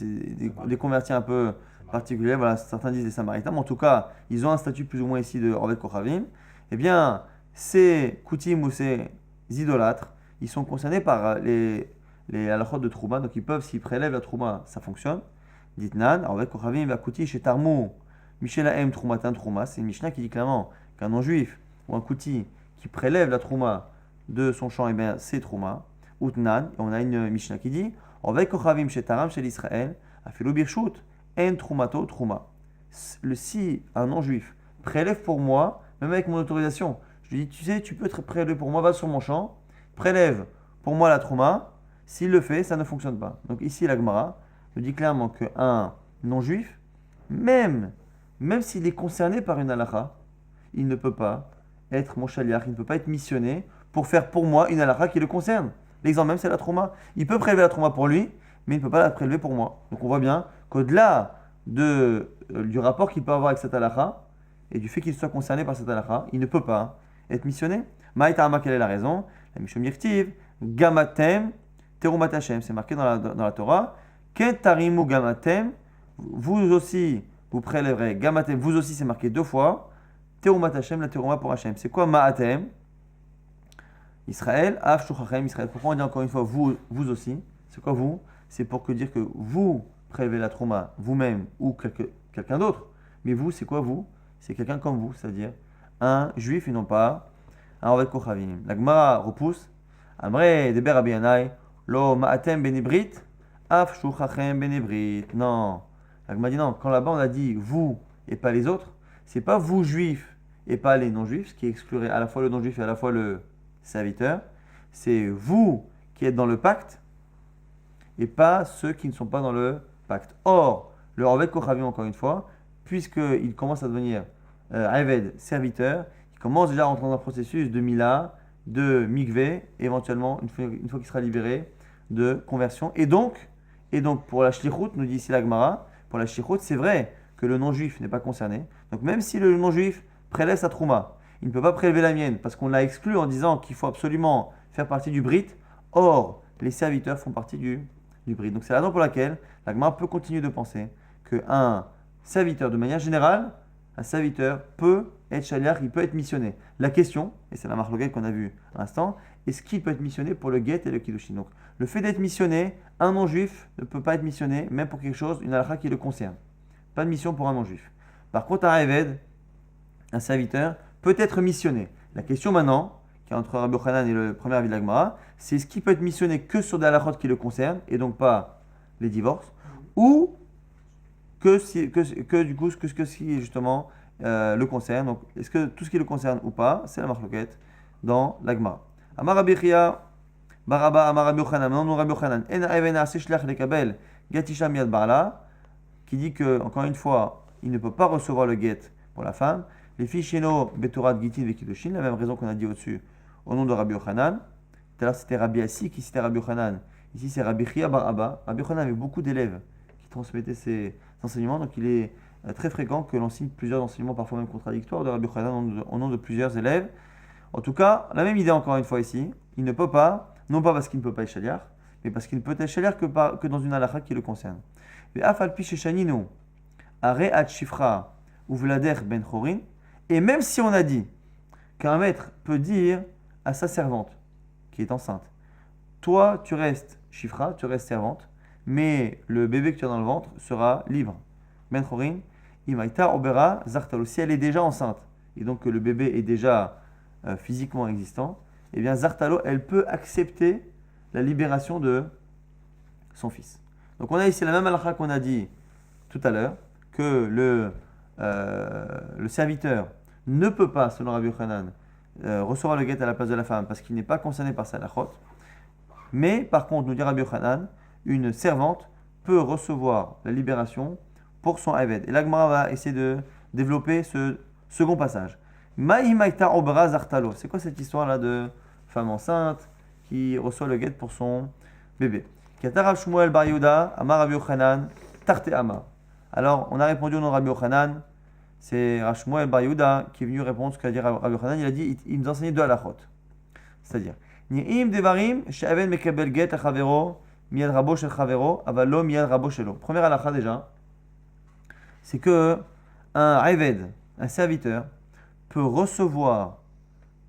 des convertis un peu particuliers, voilà, certains disent des samaritains, mais en tout cas, ils ont un statut plus ou moins ici de Orvet Kochavim. Eh bien, ces koutim ou ces idolâtres, ils sont concernés par les halachot de Trouma, donc ils peuvent, s'ils prélèvent la Trouma, ça fonctionne. Ditnan, Orvet Kochavim va kouti chez Tarmou, Michelahem Troumatan Trouma, c'est une Mishnah qui dit clairement qu'un non-juif ou un kouti qui prélève la Trouma de son champ, eh bien, c'est Trouma. Utnan, et on a une Mishnah qui dit Orvet Kochavim chez Taram chez l'Israël, Afilo Birshut, En Troumato Trouma. Si un non-juif prélève pour moi, même avec mon autorisation, je lui dis, tu sais, tu peux te prélever pour moi, va sur mon champ, prélève pour moi la Trouma. S'il le fait, ça ne fonctionne pas. Donc ici, la Gemara nous dit clairement qu'un non-juif, même s'il est concerné par une halakha, il ne peut pas être mon shaliach, il ne peut pas être missionné pour faire pour moi une halakha qui le concerne. L'exemple même, c'est la Trouma. Il peut prélever la Trouma pour lui, mais il ne peut pas la prélever pour moi. Donc on voit bien qu'au-delà du rapport qu'il peut avoir avec cette halakha, et du fait qu'il soit concerné par cette halakha, il ne peut pas être missionné. Maïtama, quelle est la raison? La Mishum Yirtiv, Gamatem, Terumat Hashem, c'est marqué dans la Torah. Kentarimu Gamatem, vous aussi, vous prélèverez. Gamatem, vous aussi, c'est marqué 2 fois. Terumat Hashem, la Teruma pour Hashem. C'est quoi Ma'atem? Israël, Af Shuchachem, Israël. Pourquoi on dit encore une fois vous aussi? C'est quoi vous? C'est pour dire que vous prélevez la Trouma vous-même ou quelqu'un d'autre. Mais vous, c'est quoi vous? C'est quelqu'un comme vous, c'est-à-dire un juif et non pas un Orvet Kochavim. La Gemara repousse. Amre deber Rabbi Yanai, lo ma'atem benibrit, af shuchachem benibrit. Non. La Gemara dit non. Quand là-bas on a dit vous et pas les autres, c'est pas vous juifs et pas les non-juifs, ce qui exclurait à la fois le non-juif et à la fois le serviteur. C'est vous qui êtes dans le pacte et pas ceux qui ne sont pas dans le pacte. Or, le Orvet Kochavim, encore une fois, puisqu'il commence à devenir Eved, serviteur, il commence déjà à rentrer dans un processus de Mila, de Mikvé, éventuellement, une fois qu'il sera libéré, de conversion. Et donc pour la Shlichut, nous dit ici la Gemara, pour la Shlichut, c'est vrai que le non-juif n'est pas concerné. Donc même si le non-juif prélève sa Trouma, il ne peut pas prélever la mienne, parce qu'on l'a exclu en disant qu'il faut absolument faire partie du Brit. Or, les serviteurs font partie du Brit. Donc c'est la raison pour laquelle la Gemara peut continuer de penser qu'un serviteur, de manière générale, un serviteur peut être shaliach, il peut être missionné. La question, et c'est la marloquette qu'on a vue à l'instant, est-ce qu'il peut être missionné pour le get et le kiddushin? Donc, le fait d'être missionné, un non-juif ne peut pas être missionné, même pour quelque chose, une halakha qui le concerne. Pas de mission pour un non-juif. Par contre, un Eved, un serviteur, peut être missionné. La question maintenant, qui est entre Rabbi Yochanan et le premier avis de la Gemara, c'est est-ce qu'il peut être missionné que sur des halakhot qui le concernent, et donc pas les divorces, ou que si justement le concerne. Donc, est-ce que tout ce qui le concerne ou pas, c'est la marloquette dans la Gemara. Amar Rabbi Chia, Baraba, Amar Rabbi Yochanan, non Rabbi Yochanan, En Aven Aseh Shlach Lekabel Gatisha Miad Barla, qui dit que, encore une fois, il ne peut pas recevoir le get pour la femme. Les ficheno betorat gitin vekidoshin, la même raison qu'on a dit au-dessus, au nom de Rabbi Yochanan. Tout à l'heure c'était Rabbi Assi qui citait Rabbi Yochanan. Ici c'est Rabbi Chia bar Abba. Rabbi Yochanan avait beaucoup d'élèves qui transmettaient ses enseignements, donc il est très fréquent que l'on cite plusieurs enseignements, parfois même contradictoires, de Rabbi Yochanan au nom de plusieurs élèves. En tout cas, la même idée encore une fois ici, il ne peut pas, non pas parce qu'il ne peut pas échaliar, mais parce qu'il ne peut échaliar que dans une halakha qui le concerne. Et même si on a dit qu'un maître peut dire à sa servante, qui est enceinte, toi tu restes shifra, tu restes servante, mais le bébé que tu as dans le ventre sera libre. Ben chorin, imaita obera zartalo. Si elle est déjà enceinte, et donc que le bébé est déjà physiquement existant, eh bien zartalo, elle peut accepter la libération de son fils. Donc on a ici la même halakha qu'on a dit tout à l'heure, que le serviteur ne peut pas, selon Rabbi Yochanan, recevoir le guet à la place de la femme parce qu'il n'est pas concerné par sa halachot. Mais par contre, nous dit Rabbi Yochanan, une servante peut recevoir la libération pour son aved. Et l'Agmara va essayer de développer ce second passage. Ma'imaita obra zartalo. C'est quoi cette histoire-là de femme enceinte qui reçoit le guet pour son bébé? Katar Shmuel bar Yehuda, Amar Rabbi Yochanan, Tarte Amar. Alors, on a répondu au nom de Rabbi Yochanan. C'est Shmuel bar Yehuda qui est venu répondre ce qu'a dit Rabbi Yochanan. Il a dit, il nous enseignait deux halachot. C'est-à-dire, Ni'im devarim she'aven mekabel get achavero miyad rabo shel chavero aval lo miyad rabo shelo. Première halakha déjà, c'est que un aved, un serviteur, peut recevoir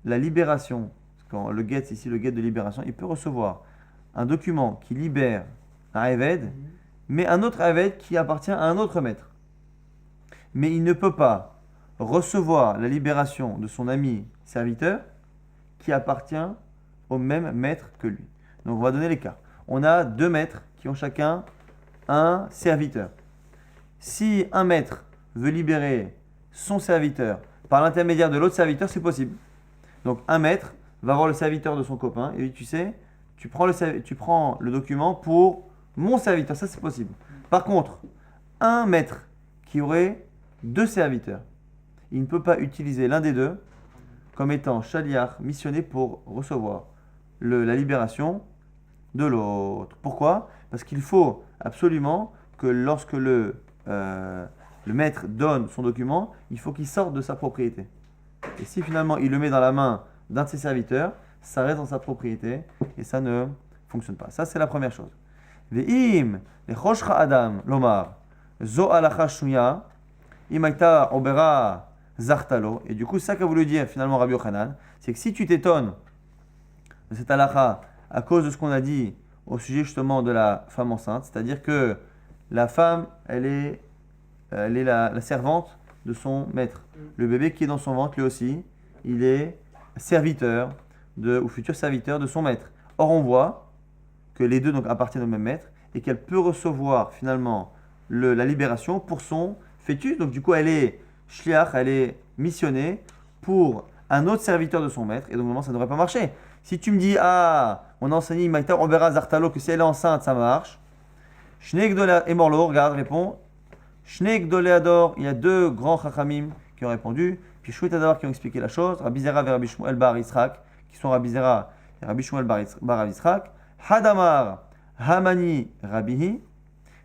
la libération, quand le get, ici le get de libération, il peut recevoir un document qui libère un aved, mais un autre aved qui appartient à un autre maître. Mais il ne peut pas recevoir la libération de son ami serviteur qui appartient au même maître que lui. Donc on va donner les cas. On a deux maîtres qui ont chacun un serviteur. Si un maître veut libérer son serviteur par l'intermédiaire de l'autre serviteur, c'est possible. Donc un maître va voir le serviteur de son copain et lui, tu sais, tu prends le document pour mon serviteur, ça c'est possible. Par contre, un maître qui aurait deux serviteurs, il ne peut pas utiliser l'un des deux comme étant shaliach, missionné pour recevoir la libération de l'autre. Pourquoi? Parce qu'il faut absolument que lorsque le maître donne son document, il faut qu'il sorte de sa propriété. Et si finalement il le met dans la main d'un de ses serviteurs, ça reste dans sa propriété et ça ne fonctionne pas. Ça c'est la première chose. Ve'im lechoshcha adam lomar zo alacha shnuya imaita obera zartalo. Et du coup, ça qu'a voulu dire finalement Rabbi Yochanan, c'est que si tu t'étonnes de cette halakha à cause de ce qu'on a dit au sujet justement de la femme enceinte, c'est-à-dire que la femme, elle est la servante de son maître. Le bébé qui est dans son ventre, lui aussi, il est serviteur ou futur serviteur de son maître. Or, on voit que les deux donc, appartiennent au même maître et qu'elle peut recevoir finalement la libération pour son fœtus. Donc, du coup, elle est shliach, elle est missionnée pour un autre serviteur de son maître. Et donc, normalement, ça ne devrait pas marcher. Si tu me dis, on a enseigné Maïta Obera Zartalo que si elle est enceinte, ça marche. Shneek Dola et Morlo, regarde, répond. Shneek Doleador, il y a deux grands chachamim qui ont répondu. Puis Shouetador qui ont expliqué la chose. Rabbi Zera et Rabbi Shmuel bar Yisrak, qui sont Rabbi Zera et Rabbi Shmuel bar Yisrak. Hadamar Hamani Rabbihi.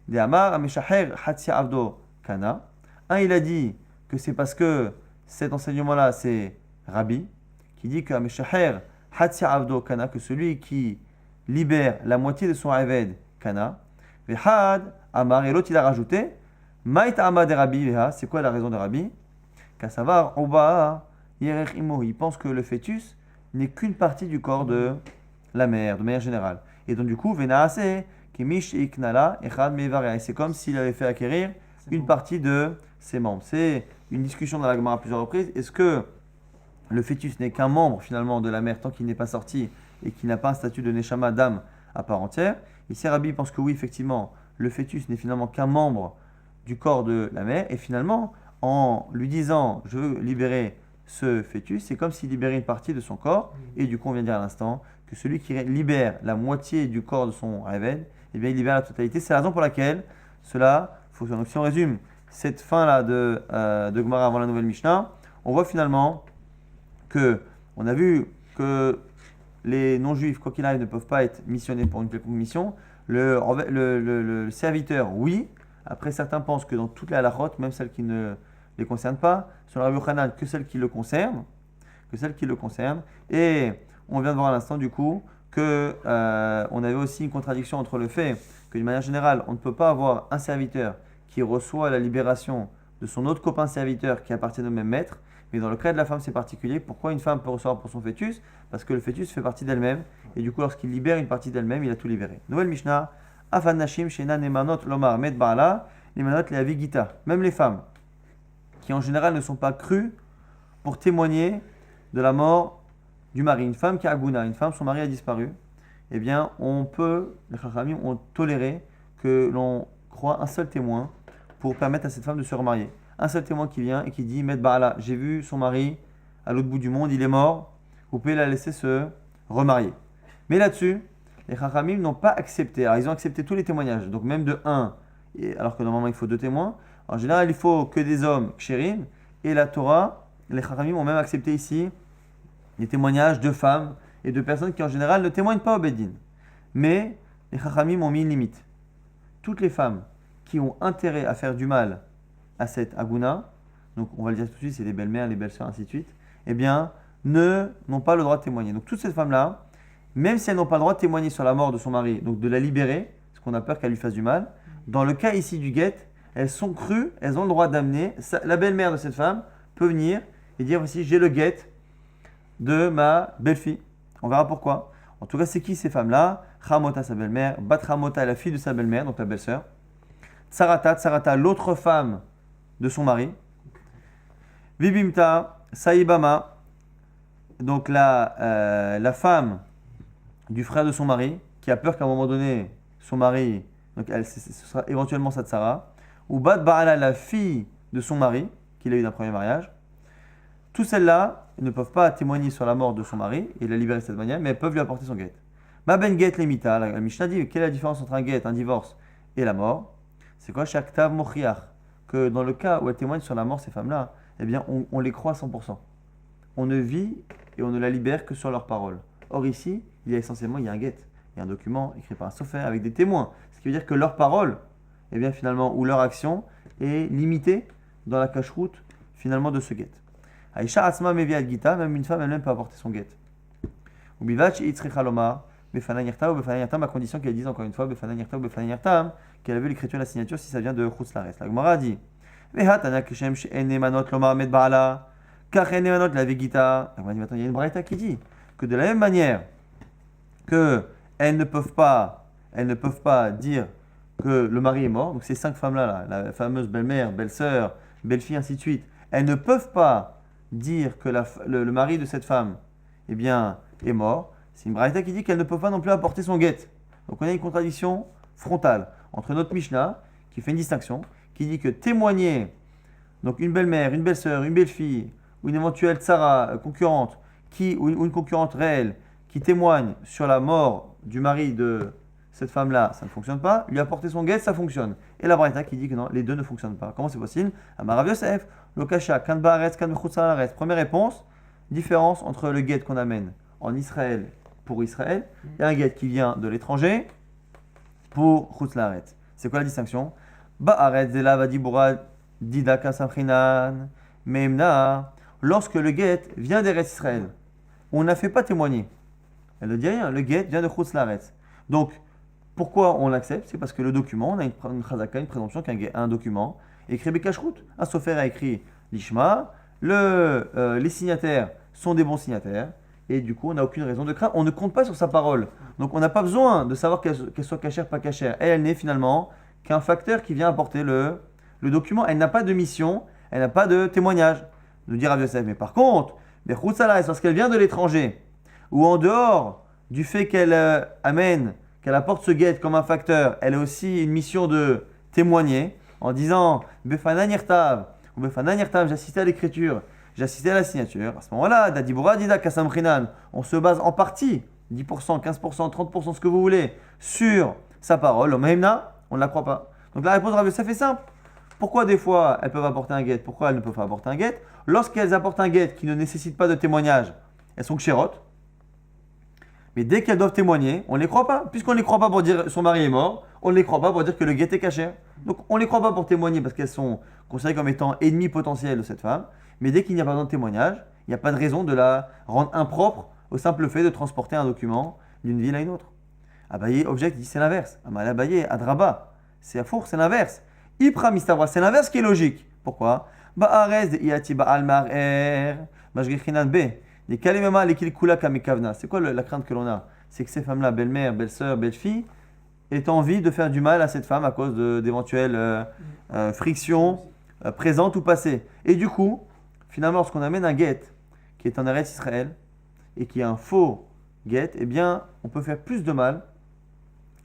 De Amar Ameshaher Hatsia Avdo Kana. Un, il a dit que c'est parce que cet enseignement-là, c'est Rabbi, qui dit que Ameshaher Hatsia Avdo Kana, que celui qui libère la moitié de son Aved Kana. Vehad Amar, et l'autre il a rajouté Maït Amad Rabbi Veha, c'est quoi la raison de Rabbi? Kassavar Oba Yerech Imo, il pense que le fœtus n'est qu'une partie du corps de la mère, de manière générale. Et donc du coup, Venaase Kimish Iknala Echad Mevaria, c'est comme s'il avait fait acquérir une partie de ses membres. C'est une discussion dans la Gemara à plusieurs reprises. Est-ce que le fœtus n'est qu'un membre finalement de la mère tant qu'il n'est pas sorti et qu'il n'a pas un statut de Neshama d'âme à part entière? Ici, Rabbi pense que oui, effectivement, le fœtus n'est finalement qu'un membre du corps de la mère. Et finalement, en lui disant « je veux libérer ce fœtus », c'est comme s'il libérait une partie de son corps. Et du coup, on vient de dire à l'instant que celui qui libère la moitié du corps de son Eved, eh bien, il libère la totalité. C'est la raison pour laquelle cela fonctionne. Donc, si on résume, cette fin-là de Gemara avant la nouvelle Mishnah, on voit finalement que on a vu que les non-juifs, quoi qu'il arrive, ne peuvent pas être missionnés pour une quelconque mission. Le serviteur, oui. Après, certains pensent que dans toutes les halachot, même celles qui ne les concernent pas, sur la Rabbi Yochanan, que celles qui le concernent, Et on vient de voir à l'instant, du coup, que on avait aussi une contradiction entre le fait que, d'une manière générale, on ne peut pas avoir un serviteur qui reçoit la libération de son autre copain serviteur qui appartient au même maître. Mais dans le cas de la femme, c'est particulier. Pourquoi une femme peut recevoir pour son fœtus? Parce que le fœtus fait partie d'elle-même. Et du coup, lorsqu'il libère une partie d'elle-même, il a tout libéré. Nouvelle Mishnah. Afan Nashim, Shena Nemanot, Lomar, Med Baala, Nemanot, Leavi Gita. Même les femmes, qui en général ne sont pas crues pour témoigner de la mort du mari. Une femme qui a Aguna, une femme, son mari a disparu. Eh bien, les Chachamim ont toléré que l'on croit un seul témoin pour permettre à cette femme de se remarier. Un seul témoin qui vient et qui dit Med Baala, j'ai vu son mari à l'autre bout du monde, il est mort, vous pouvez la laisser se remarier. Mais là-dessus, les Chachamim n'ont pas accepté. Alors, ils ont accepté tous les témoignages, donc même de 1, alors que normalement il faut 2 témoins. En général, il faut que des hommes, kshérim, et la Torah, les Chachamim ont même accepté ici les témoignages de femmes et de personnes qui en général ne témoignent pas au Beddin. Mais les Chachamim ont mis une limite. Toutes les femmes qui ont intérêt à faire du mal à cette Aguna, donc on va le dire tout de suite, c'est les belles-mères, les belles-sœurs, ainsi de suite, eh bien, n'ont pas le droit de témoigner. Donc toutes ces femmes-là, même si elles n'ont pas le droit de témoigner sur la mort de son mari, donc de la libérer, parce qu'on a peur qu'elle lui fasse du mal, dans le cas ici du guet, elles sont crues, elles ont le droit d'amener, la belle-mère de cette femme peut venir et dire voici, j'ai le guet de ma belle-fille. On verra pourquoi. En tout cas, c'est qui ces femmes-là? Chamota, sa belle-mère, Bat Chamota, la fille de sa belle-mère, donc la belle-sœur. Tsarata, l'autre femme de son mari. Vibimta, Saïbama, donc la femme du frère de son mari, qui a peur qu'à un moment donné, son mari, donc ce sera éventuellement sa tsara, ou Bat Baala, la fille de son mari, qu'il a eu d'un premier mariage. Toutes celles-là ne peuvent pas témoigner sur la mort de son mari et la libérer de cette manière, mais elles peuvent lui apporter son guet. Ma ben guet lemita, la Mishnah dit quelle est la différence entre un guet, un divorce et la mort? C'est quoi? Shaktav mochiach, que dans le cas où elles témoignent sur la mort, ces femmes-là, eh bien on les croit à 100%. On ne vit et on ne la libère que sur leurs paroles. Or ici, il y a un guet, il y a un document écrit par un sofer avec des témoins. Ce qui veut dire que leur parole, eh bien finalement, ou leur action est limitée dans la cache-route finalement de ce guet. Aïcha Asma Meviat Gita, même une femme elle-même peut apporter son guet. Ou Bivach Itzricha Lomar, Befana Nirta ou Befana Nirtam, à condition qu'elle dise encore une fois Befana Nirta ou Befana Nirtam, qu'elle a vu l'écriture et la signature si ça vient de Chutz Laretz. La Gemara dit Vehat Anak Shem She'en Manot Lomar Med Baala, Kach En Manot la Vegita. La Gemara dit maintenant il y a une braïta qui dit que de la même manière que elles ne peuvent pas dire que le mari est mort, donc ces 5 femmes-là, la fameuse belle-mère, belle-sœur, belle-fille, ainsi de suite, elles ne peuvent pas dire que le mari de cette femme eh bien, est mort. C'est une braïta qui dit qu'elle ne peut pas non plus apporter son guet. Donc on a une contradiction frontale entre notre Mishnah, qui fait une distinction, qui dit que témoigner, donc une belle-mère, une belle-sœur, une belle-fille, ou une éventuelle tsara concurrente, ou une concurrente réelle, qui témoigne sur la mort du mari de cette femme-là, ça ne fonctionne pas. Lui apporter son guet, ça fonctionne. Et la braïta qui dit que non, les deux ne fonctionnent pas. Comment c'est possible? Amarav Yosef, Lokasha, Kan Baaretz, Kan Mechutz Laaretz. Première réponse, différence entre le guet qu'on amène en Israël pour Israël et un guet qui vient de l'étranger pour Chutz Laaretz. C'est quoi la distinction? Baaretz Zela Vadibura Didaka Samchinan Meimna. Lorsque le guet vient d'Eretz Israël, on n'a fait pas témoigner. Elle ne dit rien, le guet vient de Chutz Laaretz. Donc, pourquoi on l'accepte? C'est parce que le document, on a une chazaka, une présomption qu'un document écrit Bekashrut. Un sofer a écrit l'Ishma, les signataires sont des bons signataires, et du coup, on n'a aucune raison de craindre. On ne compte pas sur sa parole. Donc, on n'a pas besoin de savoir qu'elle soit cachère, pas cachère. Elle n'est finalement qu'un facteur qui vient apporter le document. Elle n'a pas de mission, elle n'a pas de témoignage, nous dit Rav Yosef. Mais par contre, Bechutz Laaretz, lorsqu'elle vient de l'étranger, ou en dehors du fait qu'elle qu'elle apporte ce guet comme un facteur, elle a aussi une mission de témoigner en disant Befana Nirtav ou Befana Nirtav, j'assistais à l'écriture, j'assistais à la signature. À ce moment-là, Dadibura Dida Kasamchinan, on se base en partie, 10%, 15%, 30%, ce que vous voulez, sur sa parole. Au Mahemna, on ne la croit pas. Donc la réponse de Rav Yosef est simple. Pourquoi des fois elles peuvent apporter un guet, pourquoi elles ne peuvent pas apporter un guet? Lorsqu'elles apportent un guet qui ne nécessite pas de témoignage, elles sont kshérotes. Mais dès qu'elles doivent témoigner, on ne les croit pas. Puisqu'on ne les croit pas pour dire son mari est mort, on ne les croit pas pour dire que le guet est caché. Donc on ne les croit pas pour témoigner parce qu'elles sont considérées comme étant ennemies potentielles de cette femme. Mais dès qu'il n'y a pas besoin de témoignage, il n'y a pas de raison de la rendre impropre au simple fait de transporter un document d'une ville à une autre. Abaye objecte dit c'est l'inverse. Amal Abaye Adraba, c'est Afour, c'est l'inverse. Ipra Mistavra, c'est l'inverse qui est logique. Pourquoi? Ba'arez de Iati Ba'al Mar'er, Majgichinan B. Des kalimama lekil kula kamikavna. C'est quoi la crainte que l'on a? C'est que ces femmes-là, belle-mère, belle-sœur, belle-fille, aient envie de faire du mal à cette femme à cause d'éventuelles frictions présentes ou passées. Et du coup, finalement, lorsqu'on amène un guet qui est en Eretz Israël et qui est un faux guet, eh bien, on peut faire plus de mal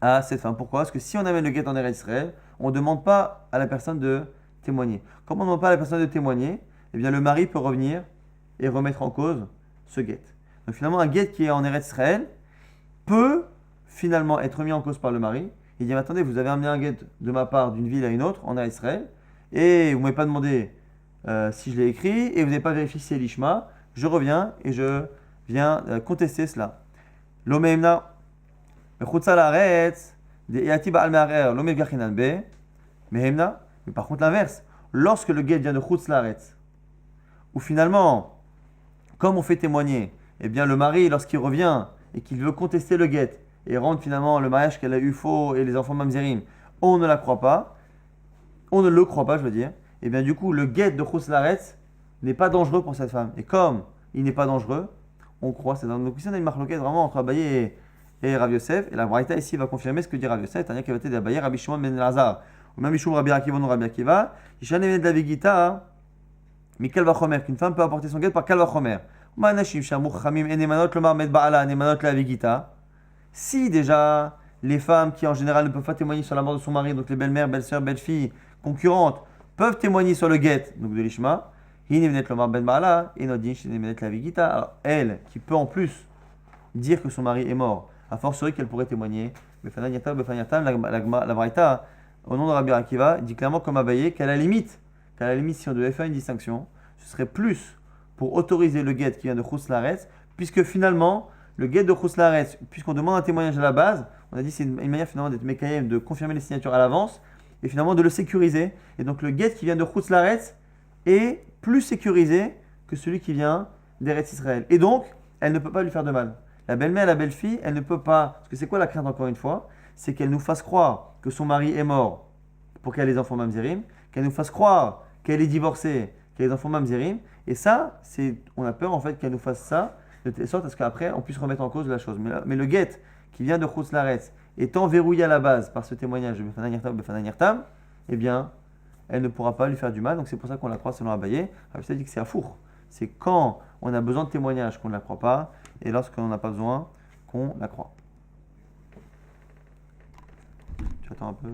à cette femme. Pourquoi? Parce que si on amène le guet en Eretz Israël, on ne demande pas à la personne de témoigner. Comme on ne demande pas à la personne de témoigner, eh bien, le mari peut revenir et remettre en cause ce guet. Donc finalement, un guet qui est en Eretz Israël peut finalement être mis en cause par le mari. Il dit, attendez, vous avez amené un guet de ma part d'une ville à une autre en Eretz Israël et vous ne m'avez pas demandé si je l'ai écrit et vous n'avez pas vérifié si c'est l'ishma. Je reviens et je viens contester cela. L'omeimna, mechutza laaretz, de eati ba'al me'arer, l'omel gachinan be, mehemna. Mais par contre l'inverse, lorsque le guet vient de chutz laaretz, où finalement comme on fait témoigner, eh bien le mari, lorsqu'il revient et qu'il veut contester le guet et rendre finalement le mariage qu'elle a eu faux et les enfants mamzerim, on ne la croit pas, on ne le croit pas, je veux dire, et bien du coup le guet de Chutz Laaretz n'est pas dangereux pour cette femme. Et comme il n'est pas dangereux, on croit. Donc ici on a une marloquette vraiment entre Abaye et Rav Yosef, et la Braïta ici va confirmer ce que dit Rav Yosef, c'est-à-dire qu'il va être d'Abaye, Rabbi Shimon ben Elazar, ou même Mishum Rabbi Akiva non Rabbi Akiva, Ishan de la Vigita, Mikel Vachomer, qu'une femme peut apporter son guet par Kal Vachomer. Si déjà les femmes qui en général ne peuvent pas témoigner sur la mort de son mari, donc les belles-mères, belles-sœurs, belles-filles, concurrentes, peuvent témoigner sur le guet, donc de l'ishma, alors elle, qui peut en plus dire que son mari est mort, a fortiori qu'elle pourrait témoigner, la Braïta, au nom de Rabbi Akiva, dit clairement comme Abaye qu'à la limite, si on devait faire une distinction, ce serait plus pour autoriser le guet qui vient de Chutz Laaretz, puisque finalement, le guet de Chutz Laaretz, puisqu'on demande un témoignage à la base, on a dit c'est une manière finalement d'être mécaïm, de confirmer les signatures à l'avance, et finalement de le sécuriser. Et donc le guet qui vient de Chutz Laaretz est plus sécurisé que celui qui vient d'Eretz Israël. Et donc, elle ne peut pas lui faire de mal. La belle-mère et la belle-fille, elle ne peut pas, parce que c'est quoi la crainte encore une fois? C'est qu'elle nous fasse croire que son mari est mort pour qu'elle ait les enfants mamzerim, qu'elle nous fasse croire qu'elle est divorcée, qu'elle a les enfants mamzerim, et ça, on a peur en fait qu'elle nous fasse ça, de telle sorte à ce qu'après on puisse remettre en cause la chose. Mais le guet qui vient de Chutz Laaretz étant verrouillé à la base par ce témoignage de Befanan Yertam, eh bien, elle ne pourra pas lui faire du mal, donc c'est pour ça qu'on la croit selon Abaye. Ça dit que c'est un four. C'est quand on a besoin de témoignage qu'on ne la croit pas, et lorsqu'on n'a pas besoin qu'on la croit. Tu attends un peu.